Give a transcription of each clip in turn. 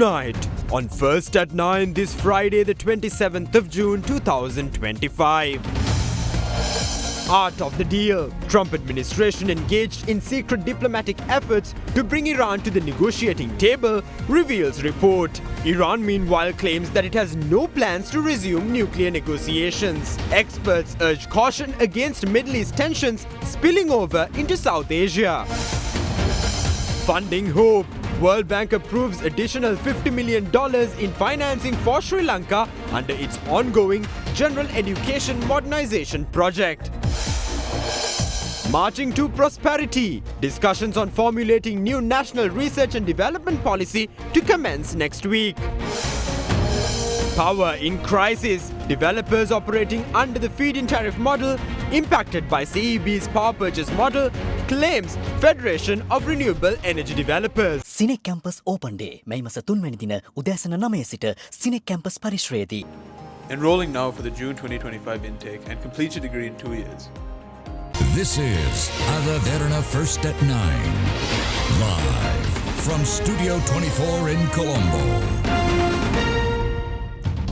Tonight, on First at 9 this Friday the 27th of June 2025. Art of the deal. Trump administration engaged in secret diplomatic efforts to bring Iran to the negotiating table, reveals report. Iran meanwhile claims that it has no plans to resume nuclear negotiations. Experts urge caution against Middle East tensions spilling over into South Asia. Funding hope. World Bank approves additional $50 million in financing for Sri Lanka under its ongoing General Education Modernization Project. Marching to prosperity. Discussions on formulating new national research and development policy to commence next week. Power in crisis. Developers operating under the feed-in tariff model impacted by CEB's power purchase model, claims Federation of Renewable Energy Developers. Cinec Campus Open Day. May masa 3 වෙනි දින උදෑසන 9 සිට Cinec Campus පරිශ්‍රයේදී. Enrolling now for the June 2025 intake and complete your degree in 2 years. This is Derana First at 9. Live from Studio 24 in Colombo.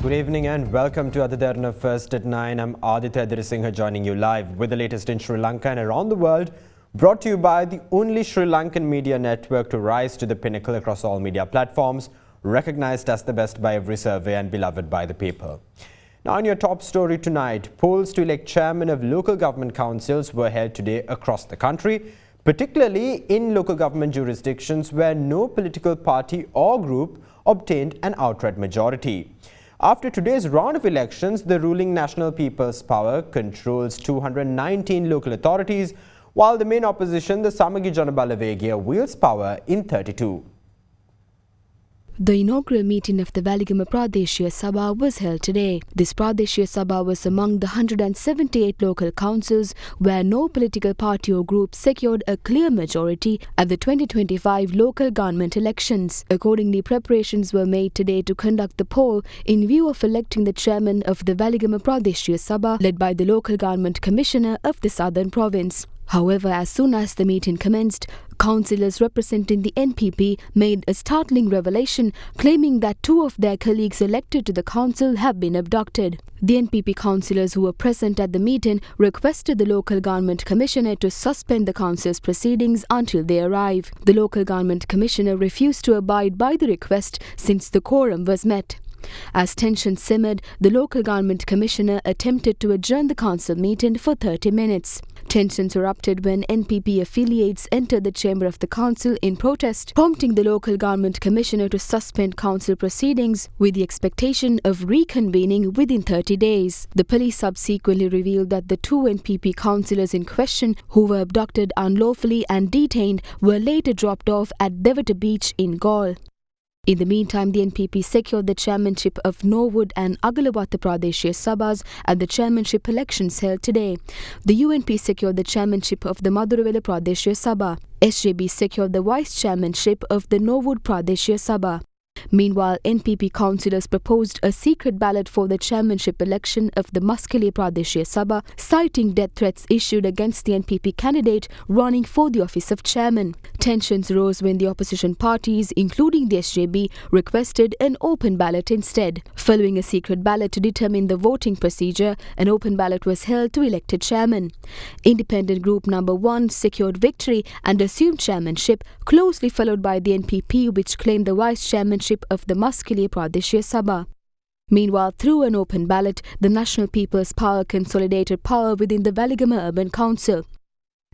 Good evening and welcome to Derana First at 9. I'm Aditya Dirasinghe joining you live with the latest in Sri Lanka and around the world, brought to you by the only Sri Lankan media network to rise to the pinnacle across all media platforms, recognized as the best by every survey and beloved by the people. Now, on your top story tonight, polls to elect chairman of local government councils were held today across the country, particularly in local government jurisdictions where no political party or group obtained an outright majority. After today's round of elections, the ruling National People's Power controls 219 local authorities, while the main opposition, the Samagi Janabalawegaya, wields power in 32. The inaugural meeting of the Waligama Pradeshiya Sabha was held today. This Pradeshiya Sabha was among the 178 local councils where no political party or group secured a clear majority at the 2025 local government elections. Accordingly, preparations were made today to conduct the poll in view of electing the chairman of the Waligama Pradeshiya Sabha, led by the local government commissioner of the southern province. However, as soon as the meeting commenced, councillors representing the NPP made a startling revelation, claiming that 2 of their colleagues elected to the council have been abducted. The NPP councillors who were present at the meeting requested the local government commissioner to suspend the council's proceedings until they arrive. The local government commissioner refused to abide by the request since the quorum was met. As tensions simmered, the local government commissioner attempted to adjourn the council meeting for 30 minutes. Tensions erupted when NPP affiliates entered the chamber of the council in protest, prompting the local government commissioner to suspend council proceedings with the expectation of reconvening within 30 days. The police subsequently revealed that the 2 NPP councillors in question, who were abducted unlawfully and detained, were later dropped off at Devata Beach in Galle. In the meantime, the NPP secured the chairmanship of Norwood and Agalawatha Pradeshiya Sabhas at the chairmanship elections held today. The UNP secured the chairmanship of the Maduravela Pradeshiya Sabha. SJB secured the vice chairmanship of the Norwood Pradeshiya Sabha. Meanwhile, NPP councillors proposed a secret ballot for the chairmanship election of the Muscali Pradeshiya Sabha, citing death threats issued against the NPP candidate running for the office of chairman. Tensions rose when the opposition parties, including the SJB, requested an open ballot instead. Following a secret ballot to determine the voting procedure, an open ballot was held to elect a chairman. Independent group number 1 secured victory and assumed chairmanship, closely followed by the NPP, which claimed the vice chairmanship of the Muscali Pradeshiya Sabha. Meanwhile, through an open ballot, the National People's Power consolidated power within the Waligama Urban Council.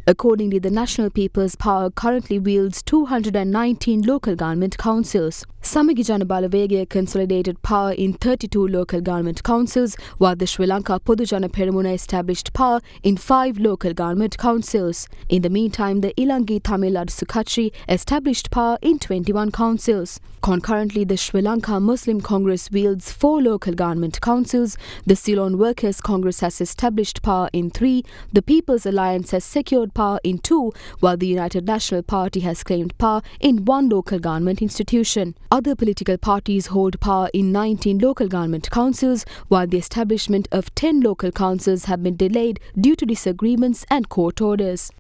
Accordingly, the National People's Power currently wields 219 local government councils. Samagi Janabalawegaya consolidated power in 32 local government councils, while the Sri Lanka Podujana Peramuna established power in 5 local government councils. In the meantime, the Ilangi Tamil Adasu Katchi established power in 21 councils. Concurrently, the Sri Lanka Muslim Congress wields 4 local government councils. The Ceylon Workers Congress has established power in 3. The People's Alliance has secured power in 2, while the United National Party has claimed power in 1 local government institution. Other political parties hold power in 19 local government councils, while the establishment of 10 local councils have been delayed due to disagreements and court orders.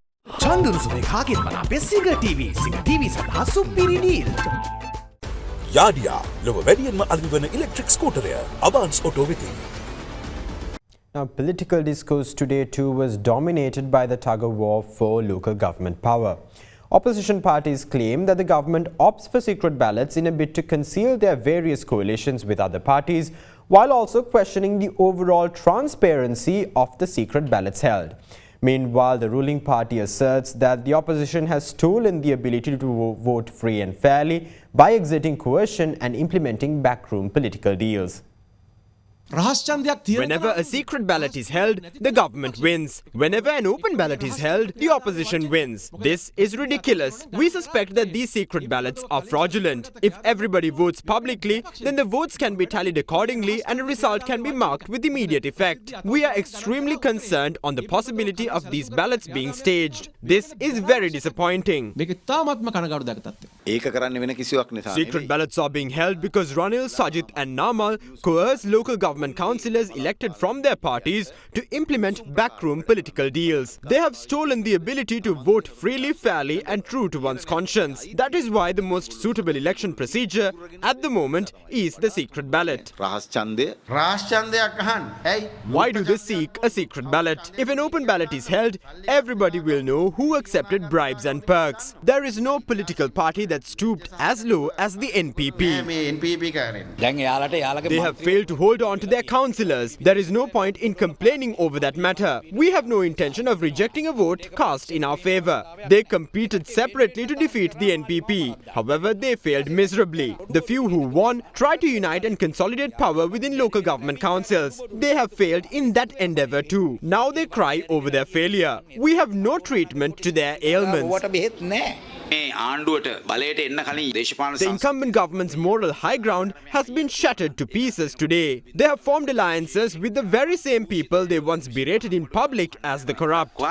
යාඩියා ලොව වැඩියෙන්ම අලවිවන electric ස්කූටරය අවාන්ස් auto වෙතින්. Now, political discourse today too was dominated by the tug-of-war for local government power. Opposition parties claim that the government opts for secret ballots in a bid to conceal their various coalitions with other parties, while also questioning the overall transparency of the secret ballots held. Meanwhile, the ruling party asserts that the opposition has stolen the ability to vote free and fairly by exerting coercion and implementing backroom political deals. Whenever a secret ballot is held, the government wins. Whenever an open ballot is held, the opposition wins. This is ridiculous. We suspect that these secret ballots are fraudulent. If everybody votes publicly, then the votes can be tallied accordingly and a result can be marked with immediate effect. We are extremely concerned on the possibility of these ballots being staged. This is very disappointing. Secret ballots are being held because Ranil, Sajid and Namal coerce local government councillors elected from their parties to implement backroom political deals. They have stolen the ability to vote freely, fairly and true to one's conscience. That is why the most suitable election procedure at the moment is the secret ballot. Why do they seek a secret ballot? If an open ballot is held, everybody will know who accepted bribes and perks. There is no political party that stooped as low as the NPP. They have failed to hold on to their councillors. There is no point in complaining over that matter. We have no intention of rejecting a vote cast in our favour. They competed separately to defeat the NPP. However, they failed miserably. The few who won tried to unite and consolidate power within local government councils. They have failed in that endeavour too. Now they cry over their failure. We have no treatment to their ailments. The incumbent government's moral high ground has been shattered to pieces today. They have formed alliances with the very same people they once berated in public as the corrupt. The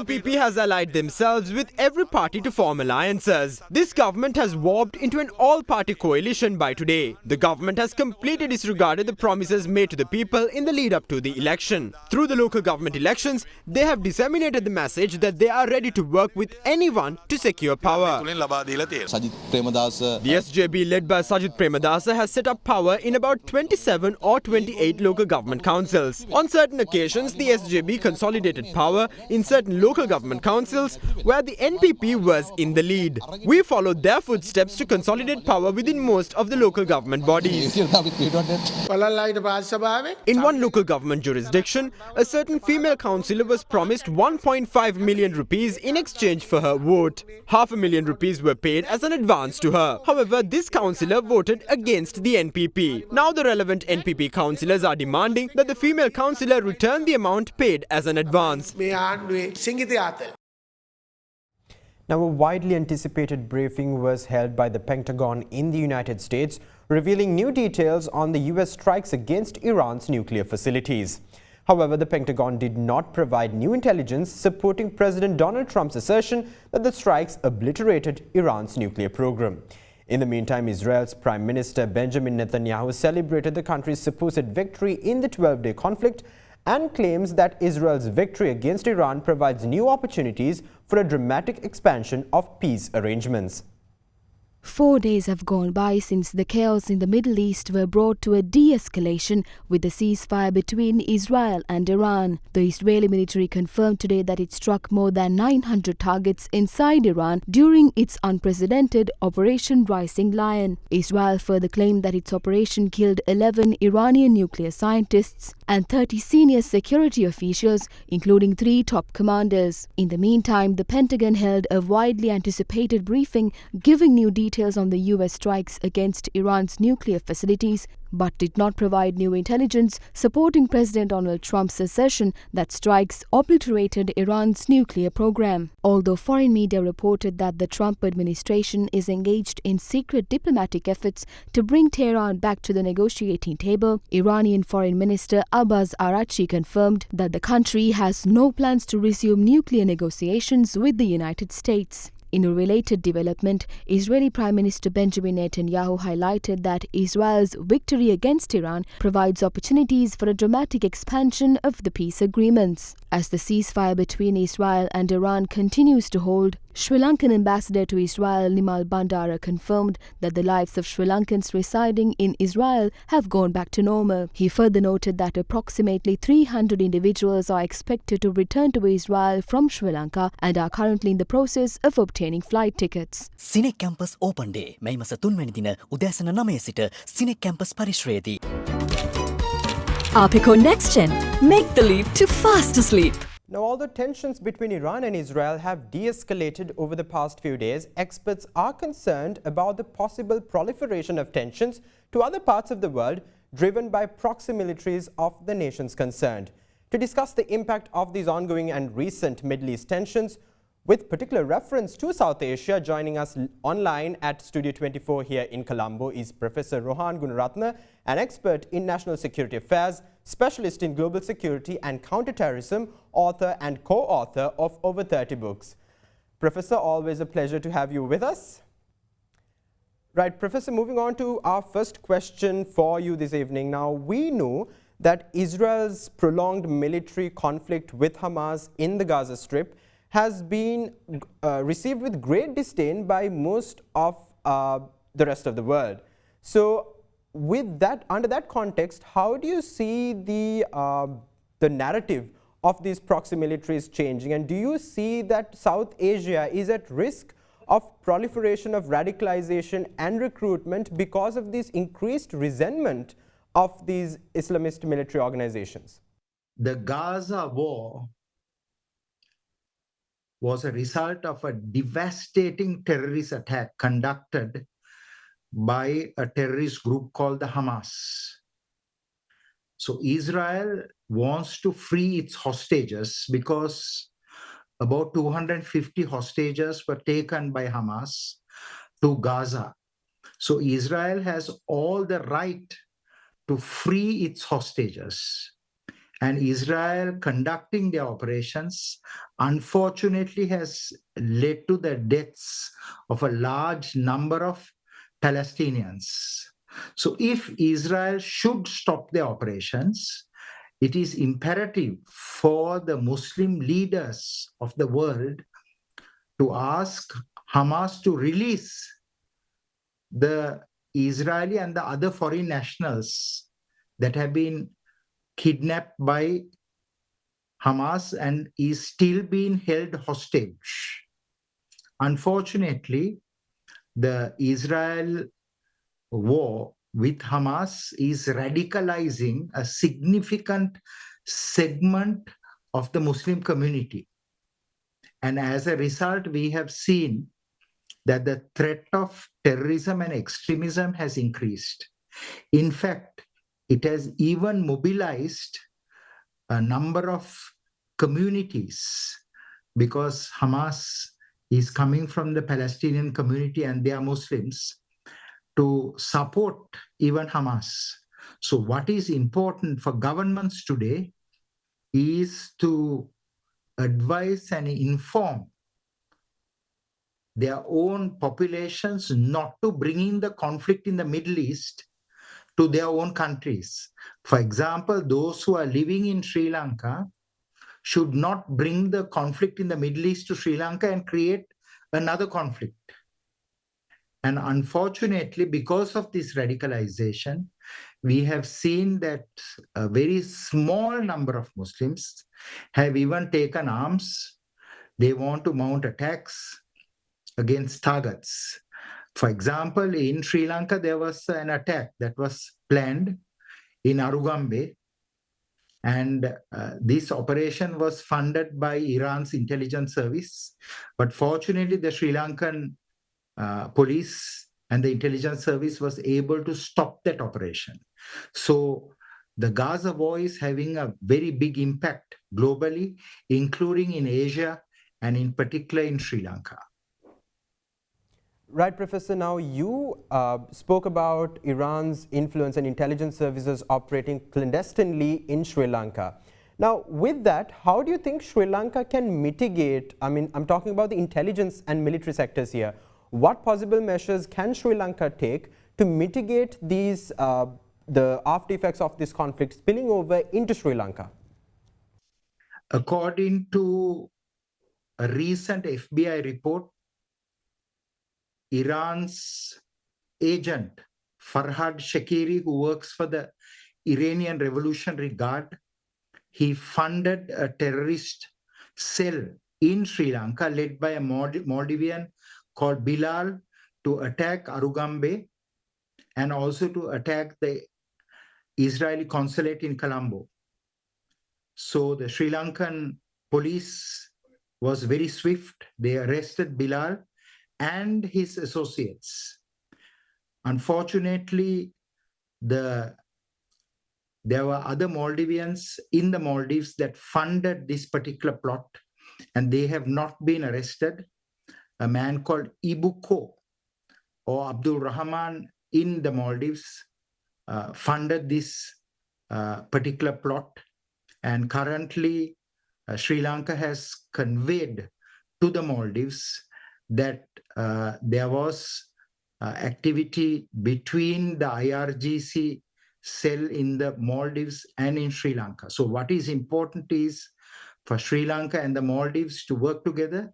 NPP has allied themselves with every party to form alliances. This government has warped into an all-party coalition by today. The government has completely disregarded the promises made to the people in the lead-up to the election. Through the local government elections, they have disseminated the message that they are ready to work with anyone to secure power. The SJB led by Sajid Premadasa has set up power in about 27 or 28 local government councils. On certain occasions, the SJB consolidated power in certain local government councils where the NPP was in the lead. We followed their footsteps to consolidate power within most of the local government bodies. In one local government jurisdiction, a certain female councillor was promised 1.5 million rupees in exchange for her vote. ₹500,000 rupees were paid as an advance to her. However, this councillor voted against the NPP. Now the relevant NPP councillors are demanding that the female councillor return the amount paid as an advance. Now, a widely anticipated briefing was held by the Pentagon in the United States, revealing new details on the US strikes against Iran's nuclear facilities. However, the Pentagon did not provide new intelligence supporting President Donald Trump's assertion that the strikes obliterated Iran's nuclear program. In the meantime, Israel's Prime Minister Benjamin Netanyahu celebrated the country's supposed victory in the 12-day conflict and claims that Israel's victory against Iran provides new opportunities for a dramatic expansion of peace arrangements. 4 days have gone by since the chaos in the Middle East were brought to a de-escalation with the ceasefire between Israel and Iran. The Israeli military confirmed today that it struck more than 900 targets inside Iran during its unprecedented Operation Rising Lion. Israel further claimed that its operation killed 11 Iranian nuclear scientists and 30 senior security officials, including 3 top commanders. In the meantime, the Pentagon held a widely anticipated briefing giving new details on the US strikes against Iran's nuclear facilities, but did not provide new intelligence supporting President Donald Trump's assertion that strikes obliterated Iran's nuclear program. Although foreign media reported that the Trump administration is engaged in secret diplomatic efforts to bring Tehran back to the negotiating table, Iranian Foreign Minister Abbas Araghchi confirmed that the country has no plans to resume nuclear negotiations with the United States. In a related development, Israeli Prime Minister Benjamin Netanyahu highlighted that Israel's victory against Iran provides opportunities for a dramatic expansion of the peace agreements. As the ceasefire between Israel and Iran continues to hold, Sri Lankan ambassador to Israel Nimal Bandara confirmed that the lives of Sri Lankans residing in Israel have gone back to normal. He further noted that approximately 300 individuals are expected to return to Israel from Sri Lanka and are currently in the process of obtaining flight tickets. CINEC campus open day මැයි මස 3 වැනි දින උදෑසන 9 සිට CINEC campus පරිශ්‍රයේදී. Apico Next Gen. Make the leap to faster sleep. Now, although tensions between Iran and Israel have de-escalated over the past few days, experts are concerned about the possible proliferation of tensions to other parts of the world driven by proxy militaries of the nations concerned. To discuss the impact of these ongoing and recent Middle East tensions, with particular reference to South Asia, joining us online at Studio 24 here in Colombo is Professor Rohan Gunaratna, an expert in national security affairs, specialist in global security and counterterrorism, author and co-author of over 30 books. Professor, always a pleasure to have you with us. Right, Professor, moving on to our first question for you this evening. Now, we know that Israel's prolonged military conflict with Hamas in the Gaza Strip has been received with great disdain by most of the rest of the world. So, with that, under that context, how do you see the narrative of these proxy militaries changing, and do you see that South Asia is at risk of proliferation of radicalization and recruitment because of this increased resentment of these Islamist military organizations? The Gaza war was a result of a devastating terrorist attack conducted by a terrorist group called the Hamas. So Israel wants to free its hostages because about 250 hostages were taken by Hamas to Gaza. So Israel has all the right to free its hostages. And Israel conducting their operations, unfortunately, has led to the deaths of a large number of Palestinians. So if Israel should stop their operations, it is imperative for the Muslim leaders of the world to ask Hamas to release the Israeli and the other foreign nationals that have been kidnapped by Hamas and is still being held hostage. Unfortunately, the Israel war with Hamas is radicalizing a significant segment of the Muslim community. And as a result, we have seen that the threat of terrorism and extremism has increased. In fact, it has even mobilized a number of communities because Hamas is coming from the Palestinian community and they are Muslims to support even Hamas. So what is important for governments today is to advise and inform their own populations not to bring in the conflict in the Middle East to their own countries. For example, those who are living in Sri Lanka should not bring the conflict in the Middle East to Sri Lanka and create another conflict. And unfortunately, because of this radicalization, we have seen that a very small number of Muslims have even taken arms. They want to mount attacks against targets. For example, in Sri Lanka, there was an attack that was planned in Arugambe, and this operation was funded by Iran's intelligence service. But fortunately, the Sri Lankan police and the intelligence service was able to stop that operation. So the Gaza war is having a very big impact globally, including in Asia and in particular in Sri Lanka. Right, Professor. Now, you spoke about Iran's influence and intelligence services operating clandestinely in Sri Lanka. Now, with that, how do you think Sri Lanka can mitigate, I'm talking about the intelligence and military sectors here. What possible measures can Sri Lanka take to mitigate these, the after effects of this conflict spilling over into Sri Lanka? According to a recent FBI report, Iran's agent, Farhad Shakiri, who works for the Iranian Revolutionary Guard, he funded a terrorist cell in Sri Lanka led by a Maldivian called Bilal to attack Arugambe and also to attack the Israeli consulate in Colombo. So the Sri Lankan police was very swift. They arrested Bilal and his associates. Unfortunately, there were other Maldivians in the Maldives that funded this particular plot, and they have not been arrested. A man called Ibuko or Abdul Rahman in the Maldives funded this particular plot. And currently, Sri Lanka has conveyed to the Maldives that there was activity between the IRGC cell in the Maldives and in Sri Lanka. So what is important is for Sri Lanka and the Maldives to work together,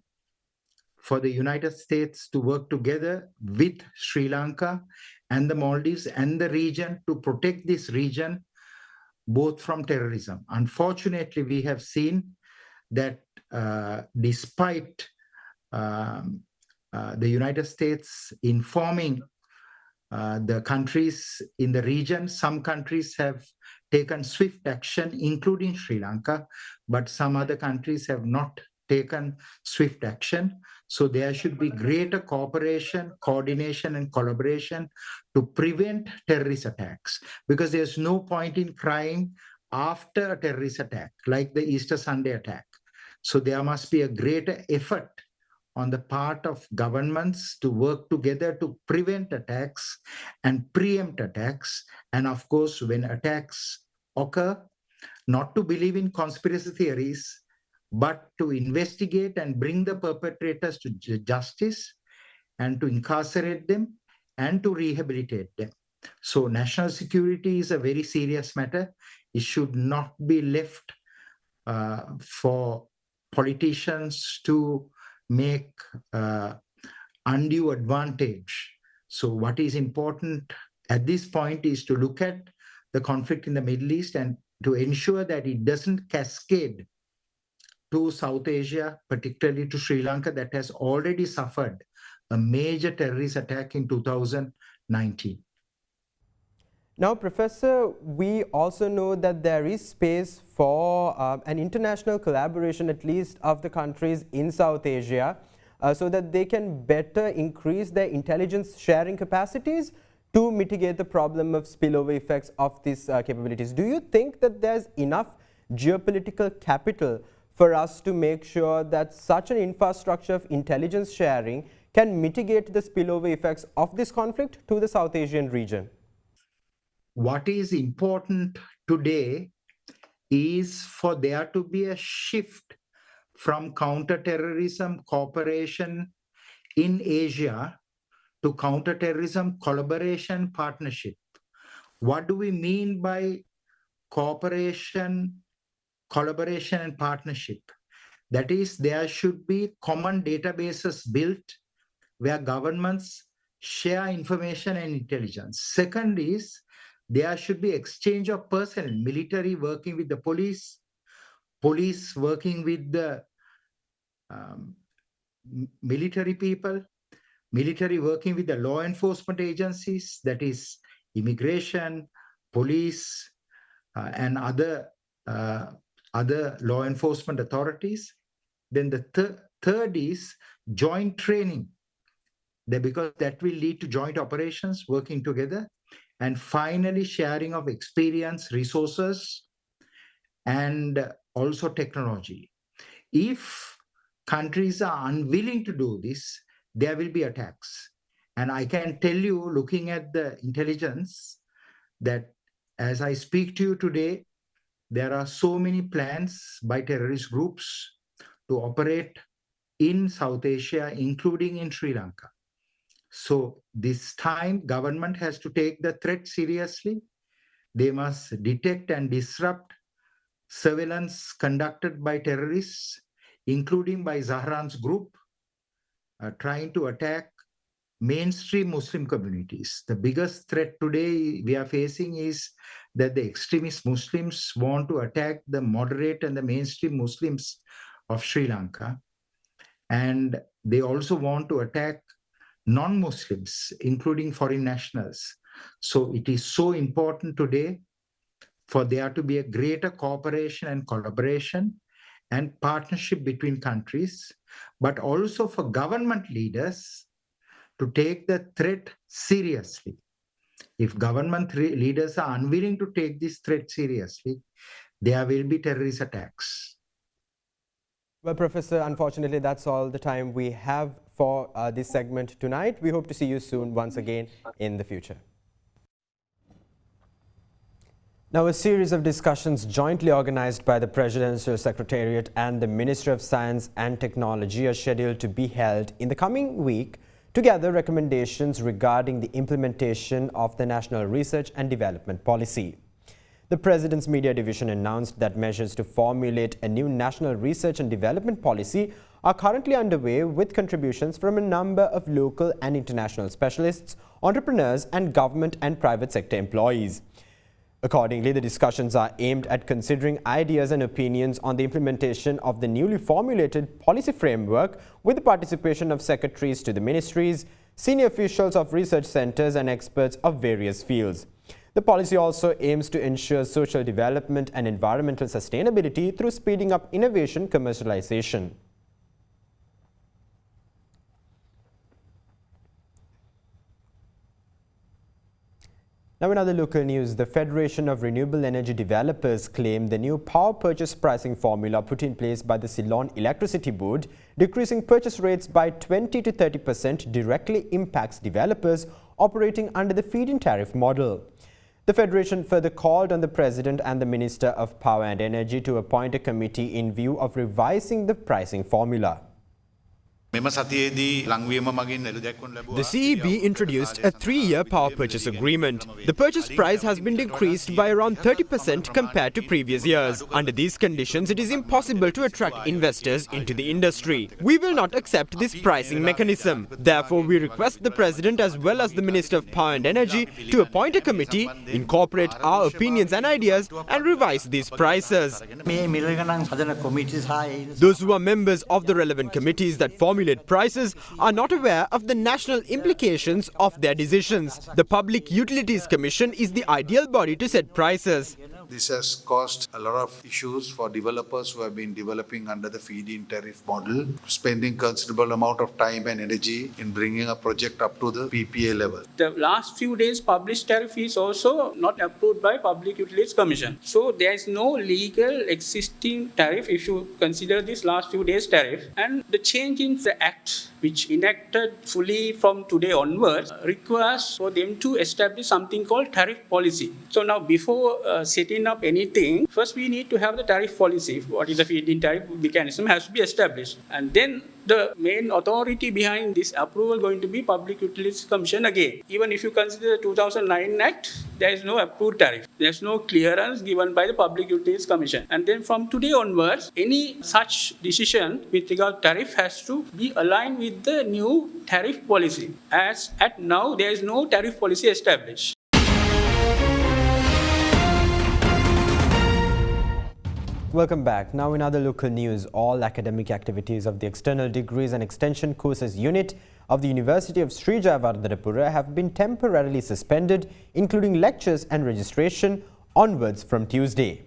for the United States to work together with Sri Lanka and the Maldives and the region to protect this region both from terrorism. Unfortunately, we have seen that despite the United States informing the countries in the region, some countries have taken swift action, including Sri Lanka, but some other countries have not taken swift action. So there should be greater cooperation, coordination, and collaboration to prevent terrorist attacks, because there's no point in crying after a terrorist attack, like the Easter Sunday attack. So there must be a greater effort on the part of governments to work together to prevent attacks and preempt attacks. And of course, when attacks occur, not to believe in conspiracy theories, but to investigate and bring the perpetrators to justice and to incarcerate them and to rehabilitate them. So national security is a very serious matter. It should not be left for politicians to make undue advantage. So what is important at this point is to look at the conflict in the Middle East and to ensure that it doesn't cascade to South Asia, particularly to Sri Lanka, that has already suffered a major terrorist attack in 2019. Now, Professor, we also know that there is space for an international collaboration, at least of the countries in South Asia, so that they can better increase their intelligence sharing capacities to mitigate the problem of spillover effects of these capabilities. Do you think that there's enough geopolitical capital for us to make sure that such an infrastructure of intelligence sharing can mitigate the spillover effects of this conflict to the South Asian region? What is important today is for there to be a shift from counterterrorism cooperation in Asia to counterterrorism collaboration partnership. What do we mean by cooperation, collaboration, and partnership? That is, there should be common databases built where governments share information and intelligence. Second is, there should be exchange of personnel, military working with the police, police working with the military people, military working with the law enforcement agencies, that is immigration, police, and other law enforcement authorities. Then the third is joint training, because that will lead to joint operations working together. And finally, sharing of experience, resources, and also technology. If countries are unwilling to do this, there will be attacks. And I can tell you, looking at the intelligence, that as I speak to you today, there are so many plans by terrorist groups to operate in South Asia, including in Sri Lanka. So this time, government has to take the threat seriously. They must detect and disrupt surveillance conducted by terrorists, including by Zahran's group, trying to attack mainstream Muslim communities. The biggest threat today we are facing is that the extremist Muslims want to attack the moderate and the mainstream Muslims of Sri Lanka. And they also want to attack non-Muslims, including foreign nationals. So it is so important today for there to be a greater cooperation and collaboration and partnership between countries, but also for government leaders to take the threat seriously. If government leaders are unwilling to take this threat seriously, there will be terrorist attacks. Well, Professor, unfortunately, that's all the time we have for this segment tonight. We hope to see you soon once again in the future. Now, a series of discussions jointly organized by the Presidential Secretariat and the Ministry of Science and Technology are scheduled to be held in the coming week to gather recommendations regarding the implementation of the National Research and Development Policy. The President's Media Division announced that measures to formulate a new National Research and Development Policy are currently underway with contributions from a number of local and international specialists, entrepreneurs, and government and private sector employees. Accordingly, the discussions are aimed at considering ideas and opinions on the implementation of the newly formulated policy framework with the participation of secretaries to the ministries, senior officials of research centers, and experts of various fields. The policy also aims to ensure social development and environmental sustainability through speeding up innovation commercialization. Now, in other local news, the Federation of Renewable Energy Developers claim the new power purchase pricing formula put in place by the Ceylon Electricity Board, decreasing purchase rates by 20 to 30%, directly impacts developers operating under the feed-in tariff model. The Federation further called on the President and the Minister of Power and Energy to appoint a committee in view of revising the pricing formula. The CEB introduced a 3-year power purchase agreement. The purchase price has been decreased by around 30% compared to previous years. Under these conditions, it is impossible to attract investors into the industry. We will not accept this pricing mechanism. Therefore, we request the President as well as the Minister of Power and Energy to appoint a committee, incorporate our opinions and ideas, and revise these prices. Those who are members of the relevant committees that formulate prices are not aware of the national implications of their decisions. The Public Utilities Commission is the ideal body to set prices. This has caused a lot of issues for developers who have been developing under the feed-in tariff model, spending considerable amount of time and energy in bringing a project up to the PPA level. The last few days published tariff is also not approved by Public Utilities Commission. So there is no legal existing tariff if you consider this last few days tariff. And the change in the Act, which enacted fully from today onwards, requires for them to establish something called tariff policy. So now before setting up anything, first we need to have the tariff policy. What is the feed-in tariff mechanism has to be established. And then the main authority behind this approval going to be Public Utilities Commission again. Even if you consider the 2009 Act, there is no approved tariff. There is no clearance given by the Public Utilities Commission. And then from today onwards, any such decision with regard to tariff has to be aligned with the new tariff policy. As at now, there is no tariff policy established. Welcome back. Now, in other local news, all academic activities of the External Degrees and Extension Courses Unit of the University of Sri Jayawardhanapura have been temporarily suspended, including lectures and registration, onwards from Tuesday.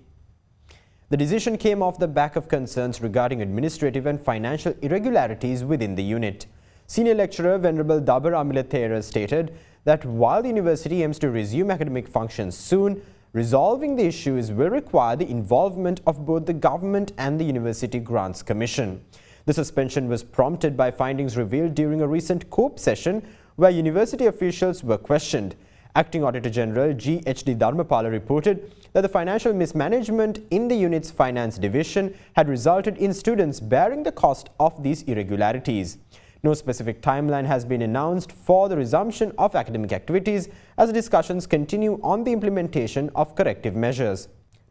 The decision came off the back of concerns regarding administrative and financial irregularities within the unit. Senior lecturer Venerable Dabar Amilathera stated that while the university aims to resume academic functions soon, resolving the issues will require the involvement of both the government and the University Grants Commission. The suspension was prompted by findings revealed during a recent COPE session where university officials were questioned. Acting Auditor General G.H.D. Dharmapala reported that the financial mismanagement in the unit's finance division had resulted in students bearing the cost of these irregularities. No specific timeline has been announced for the resumption of academic activities as discussions continue on the implementation of corrective measures.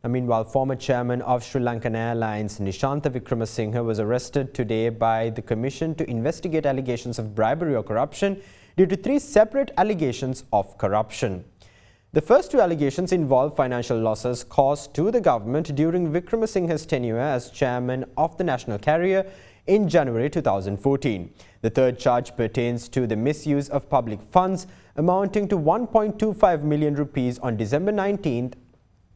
Meanwhile, former chairman of Sri Lankan Airlines, Nishantha Wickramasinghe, was arrested today by the Commission to investigate allegations of bribery or corruption due to 3 separate allegations of corruption. The first 2 allegations involve financial losses caused to the government during Wickramasinghe's tenure as chairman of the national carrier in January 2014. The third charge pertains to the misuse of public funds amounting to 1.25 million rupees on December 19th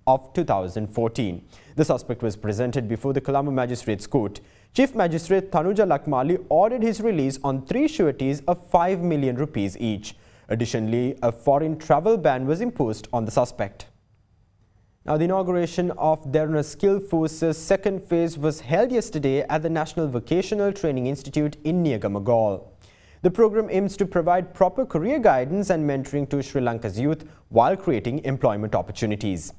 of 2014. The suspect was presented before the Colombo Magistrates Court. Chief Magistrate Tanuja Lakmali ordered his release on 3 sureties of 5 million rupees each. Additionally, a foreign travel ban was imposed on the suspect. Now, the inauguration of Dha Skill Force's second phase was held yesterday at the National Vocational Training Institute in Niagamagal. The program aims to provide proper career guidance and mentoring to Sri Lanka's youth while creating employment opportunities.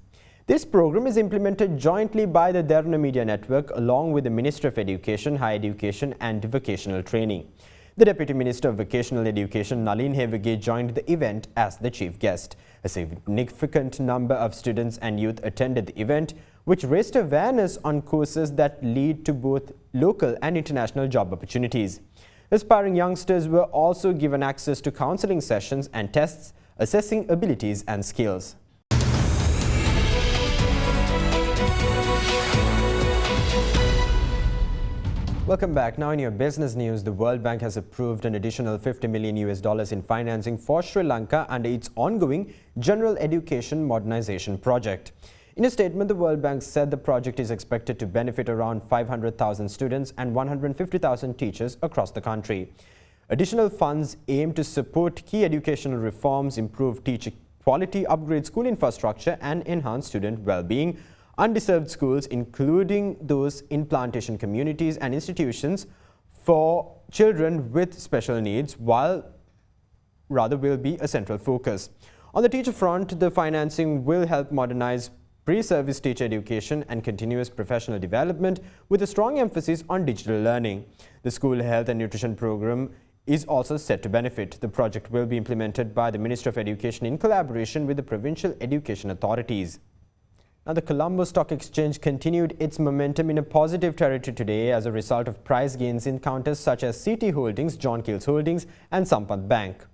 This program is implemented jointly by the Derana Media Network along with the Ministry of Education, Higher Education and Vocational Training. The Deputy Minister of Vocational Education, Nalin Hevage, joined the event as the chief guest. A significant number of students and youth attended the event, which raised awareness on courses that lead to both local and international job opportunities. Aspiring youngsters were also given access to counseling sessions and tests assessing abilities and skills. Welcome back. Now in your business news, the World Bank has approved an additional $50 million in financing for Sri Lanka under its ongoing General Education Modernization Project. In a statement, the World Bank said the project is expected to benefit around 500,000 students and 150,000 teachers across the country. Additional funds aim to support key educational reforms, improve teacher quality, upgrade school infrastructure and enhance student well-being. Undeserved schools, including those in plantation communities and institutions for children with special needs, will be a central focus. On the teacher front, the financing will help modernize pre-service teacher education and continuous professional development with a strong emphasis on digital learning. The school health and nutrition program is also set to benefit. The project will be implemented by the Ministry of Education in collaboration with the provincial education authorities. Now, the Colombo Stock Exchange continued its momentum in a positive territory today as a result of price gains in counters such as CT Holdings, John Keells Holdings and Sampath Bank.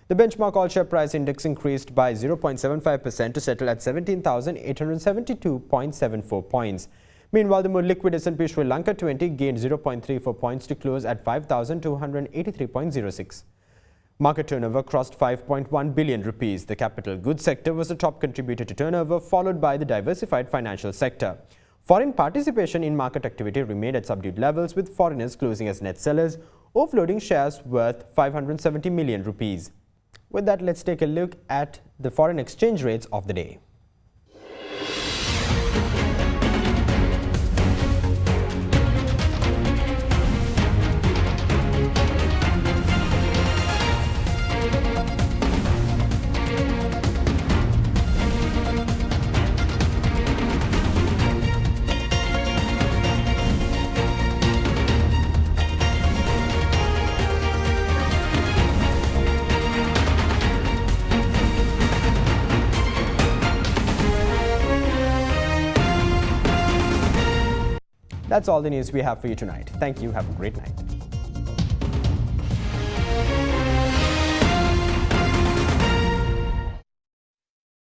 The benchmark all-share price index increased by 0.75% to settle at 17,872.74 points. Meanwhile, the more liquid S&P Sri Lanka 20 gained 0.34 points to close at 5,283.06. Market turnover crossed 5.1 billion rupees. The capital goods sector was the top contributor to turnover, followed by the diversified financial sector. Foreign participation in market activity remained at subdued levels, with foreigners closing as net sellers, offloading shares worth 570 million rupees. With that, let's take a look at the foreign exchange rates of the day. That's all the news we have for you tonight. Thank you. Have a great night.